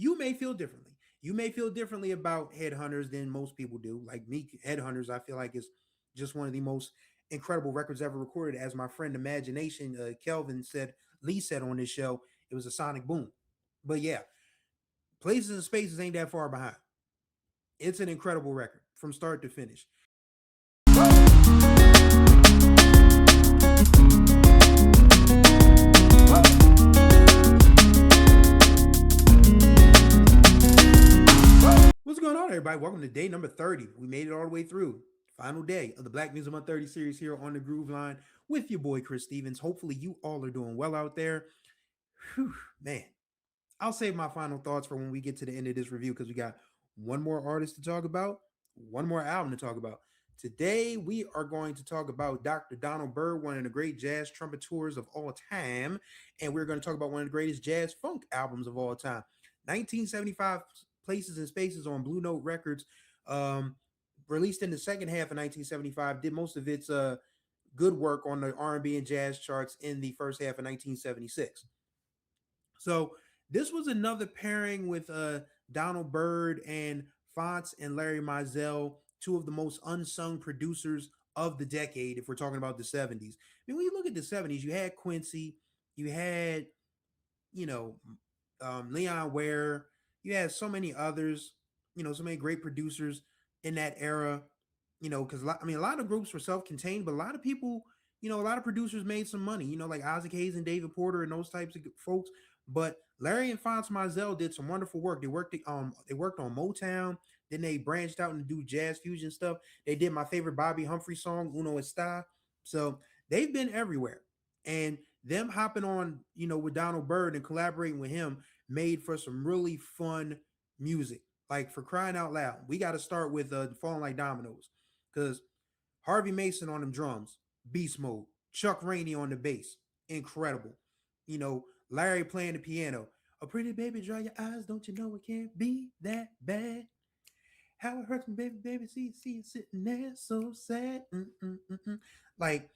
You may feel differently. You may feel differently about Headhunters than most people do. Like me, Headhunters, I feel like is just one of the most incredible records ever recorded. As my friend Imagination Kelvin said, Lee said on this show, it was a sonic boom. But yeah, Places and Spaces ain't that far behind. It's an incredible record from start to finish. What's going on, everybody? Welcome to day number 30. We made it all the way through. Final day of the Black Music Month 30 series here on the Groove Line with your boy Chris Stevens. Hopefully, you all are doing well out there. Whew, man, I'll save my final thoughts for when we get to the end of this review because we got one more artist to talk about, one more album to talk about. Today, we are going to talk about Dr. Donald Byrd, one of the great jazz trumpeters of all time. And we're going to talk about one of the greatest jazz funk albums of all time. 1975 Places and Spaces on Blue Note Records, um, released in the second half of 1975, did most of its good work on the R&B and jazz charts in the first half of 1976. So this was another pairing with Donald Byrd and Fonce and Larry Mizell, two of the most unsung producers of the decade. If we're talking about the 70s, I mean, when you look at the 70s, you had Quincy, you had you know Leon Ware, you had so many others, so many great producers in that era. Because I mean, a lot of groups were self-contained, but a lot of people, a lot of producers made some money. Like Isaac Hayes and David Porter and those types of folks. But Larry and Fonce Mizell did some wonderful work. They worked on Motown. Then they branched out and do jazz fusion stuff. They did my favorite Bobby Humphrey song, Uno Está. So they've been everywhere. And them hopping on, with Donald Byrd and collaborating with him made for some really fun music. Like for crying out loud, we got to start with Falling Like Dominoes, because Harvey Mason on them drums, beast mode. Chuck Rainey on the bass, incredible. Larry playing the piano. A pretty baby, dry your eyes, don't you know it can't be that bad? How it hurts me, baby, baby, see you sitting there so sad. Mm-mm-mm-mm. Like,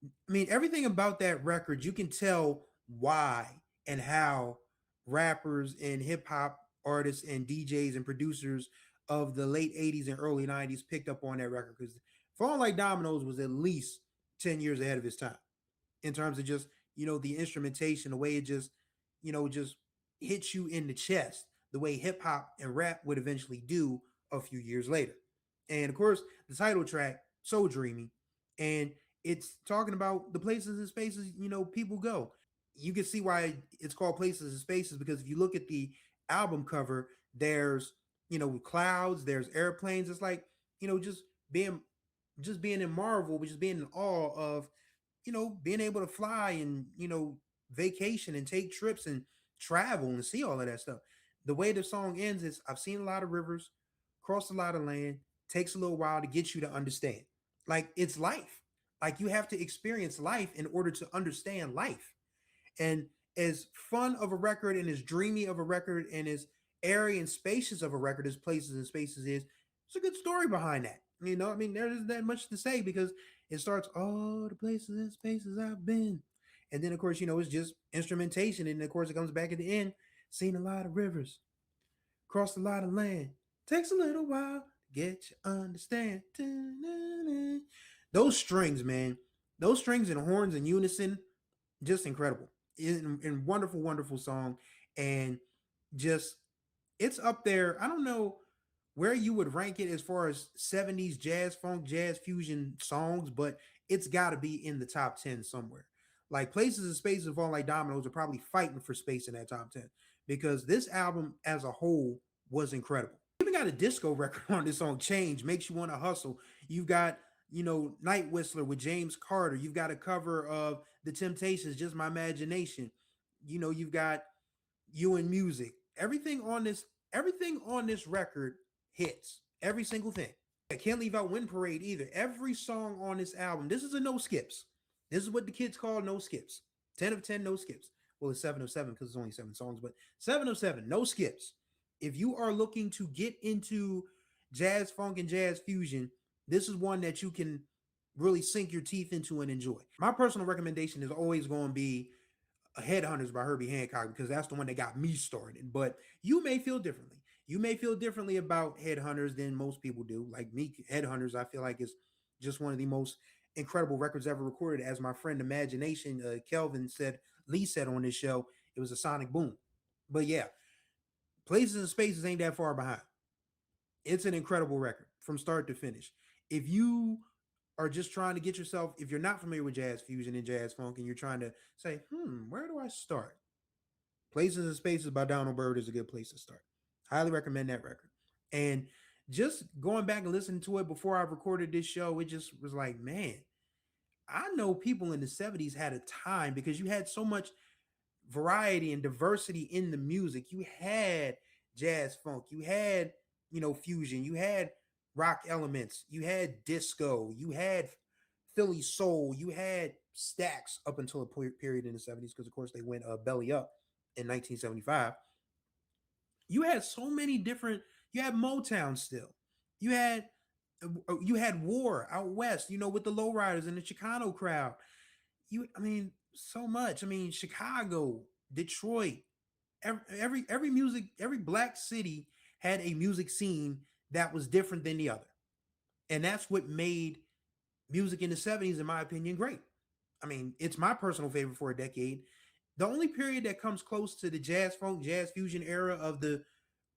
I mean, everything about that record, you can tell why and how rappers and hip hop artists and DJs and producers of the late 80s and early 90s picked up on that record, because Falling Like Dominoes was at least 10 years ahead of its time in terms of just, the instrumentation, the way it just hits you in the chest, the way hip hop and rap would eventually do a few years later. And of course, the title track, So Dreamy, and it's talking about the places and spaces, people go. You can see why it's called Places and Spaces, because if you look at the album cover, there's, clouds, there's airplanes. It's like, being just being in marvel, but just being in awe of, being able to fly and, vacation and take trips and travel and see all of that stuff. The way the song ends is, I've seen a lot of rivers, crossed a lot of land, takes a little while to get you to understand. Like, it's life. Like, you have to experience life in order to understand life. And as fun of a record and as dreamy of a record and as airy and spacious of a record as Places and Spaces is, it's a good story behind that. I mean, there isn't that much to say, because it starts, all the places and spaces I've been. And then, of course, it's just instrumentation. And of course, it comes back at the end, seen a lot of rivers, crossed a lot of land. Takes a little while to get you understand. Those strings, man, those strings and horns in unison, just incredible. In wonderful, wonderful song. And just, it's up there. I don't know where you would rank it as far as 70s jazz, funk, jazz fusion songs, but it's got to be in the top 10 somewhere. Like Places and Spaces of All Like Dominoes are probably fighting for space in that top 10, because this album as a whole was incredible. Even got a disco record on this song, Change, Makes You Want to Hustle. You've got, Night Whistler with James Carter. You've got a cover of The Temptations, Just My Imagination. You've got You and Music. Everything on this record hits. Every single thing. I can't leave out Wind Parade either. Every song on this album. This is a no skips. This is what the kids call no skips. 10 of 10, no skips. Well, it's 7 of 7 because it's only 7 songs, but 7 of 7, no skips. If you are looking to get into jazz funk and jazz fusion, this is one that you can really sink your teeth into and enjoy. My personal recommendation is always going to be Headhunters by Herbie Hancock because that's the one that got me started. But you may feel differently. You may feel differently about Headhunters than most people do. Like me, Headhunters, I feel like is just one of the most incredible records ever recorded. As my friend Imagination Kelvin said, Lee said on this show, it was a sonic boom. But yeah, Places and Spaces ain't that far behind. It's an incredible record from start to finish. If you are just trying to get yourself, if you're not familiar with jazz fusion and jazz funk, and you're trying to say, where do I start? Places and Spaces by Donald Byrd is a good place to start. Highly recommend that record. And just going back and listening to it before I recorded this show, it just was like, man, I know people in the 70s had a time because you had so much variety and diversity in the music. You had jazz funk, you had, fusion, you had rock elements, you had disco, you had Philly soul, you had stacks up until a period in the 70s because of course they went belly up in 1975. You had so many different, you had Motown still. You had War out west, with the lowriders and the Chicano crowd. So much. Chicago, Detroit, every music, every black city had a music scene that was different than the other. And that's what made music in the 70s, in my opinion, great. It's my personal favorite for a decade. The only period that comes close to the jazz funk, jazz fusion era of the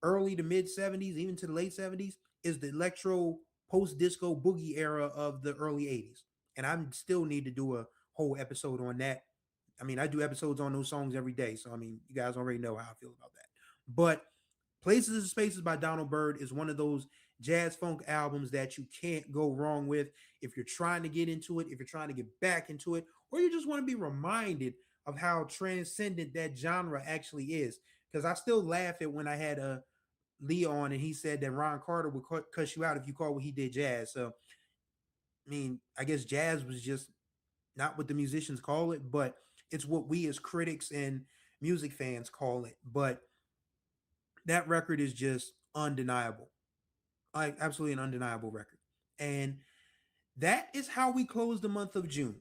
early to mid 70s, even to the late 70s, is the electro post disco boogie era of the early 80s. And I still need to do a whole episode on that. I do episodes on those songs every day. So, you guys already know how I feel about that. But Places and Spaces by Donald Byrd is one of those jazz funk albums that you can't go wrong with if you're trying to get into it, if you're trying to get back into it, or you just want to be reminded of how transcendent that genre actually is. Because I still laugh at when I had a Lee on and he said that Ron Carter would cuss you out if you call what he did jazz. So, I guess jazz was just not what the musicians call it, but it's what we as critics and music fans call it. But that record is just undeniable. Like absolutely an undeniable record. And that is how we close the month of June.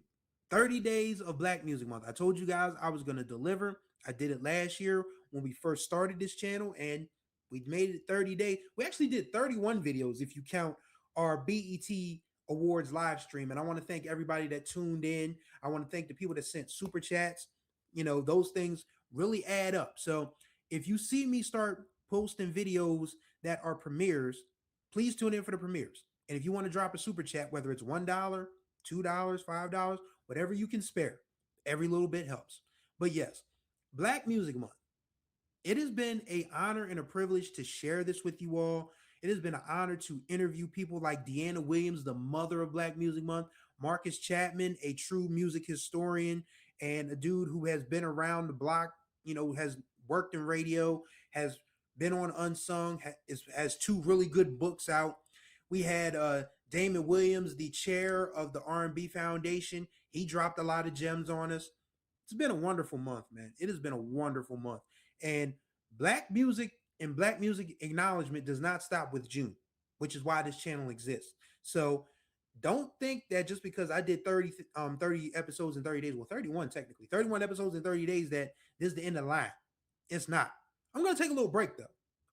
30 days of Black Music Month. I told you guys I was going to deliver. I did it last year when we first started this channel, and we made it 30 days. We actually did 31 videos if you count our BET Awards live stream. And I want to thank everybody that tuned in. I want to thank the people that sent super chats. Those things really add up. So if you see me start posting videos that are premieres, please tune in for the premieres. And if you want to drop a super chat, whether it's $1, $2, $5, whatever you can spare, every little bit helps. But yes, Black Music Month. It has been an honor and a privilege to share this with you all. It has been an honor to interview people like Deanna Williams, the mother of Black Music Month, Marcus Chapman, a true music historian, and a dude who has been around the block, has worked in radio, has been on Unsung, has two really good books out. We had Damon Williams, the chair of the R&B Foundation. He dropped a lot of gems on us. It's been a wonderful month, man. It has been a wonderful month. And Black music and Black music acknowledgement does not stop with June, which is why this channel exists. So don't think that just because I did 30 episodes in 30 days, well, 31 technically, 31 episodes in 30 days, that this is the end of the line. It's not. I'm going to take a little break, though.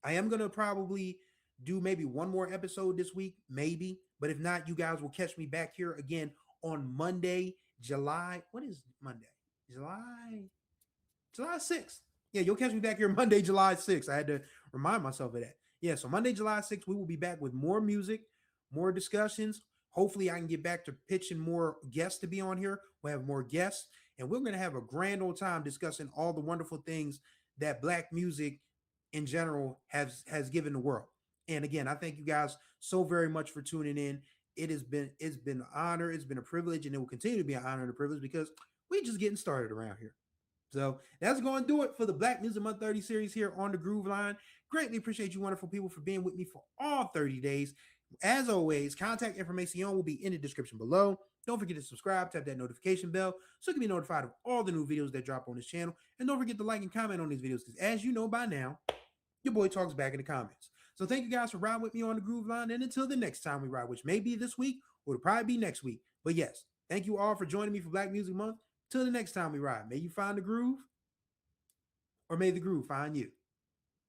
I am going to probably do maybe one more episode this week, maybe. But if not, you guys will catch me back here again on Monday, what is Monday? July 6th. Yeah, you'll catch me back here Monday, July 6th. I had to remind myself of that. Yeah, so Monday, July 6th, we will be back with more music, more discussions. Hopefully, I can get back to pitching more guests to be on here. We'll have more guests, and we're going to have a grand old time discussing all the wonderful things that Black music in general has given the world. And again, I thank you guys so very much for tuning in. It's been an honor, it's been a privilege, and it will continue to be an honor and a privilege because we're just getting started around here. So that's going to do it for the Black Music Month 30 series here on the Groove Line. Greatly appreciate you wonderful people for being with me for all 30 days. As always, contact information will be in the description below. Don't forget to subscribe, tap that notification bell so you can be notified of all the new videos that drop on this channel. And don't forget to like and comment on these videos because as you know by now, your boy talks back in the comments. So thank you guys for riding with me on the Groove Line. And until the next time we ride, which may be this week or it'll probably be next week. But yes, thank you all for joining me for Black Music Month. Till the next time we ride, may you find the groove or may the groove find you.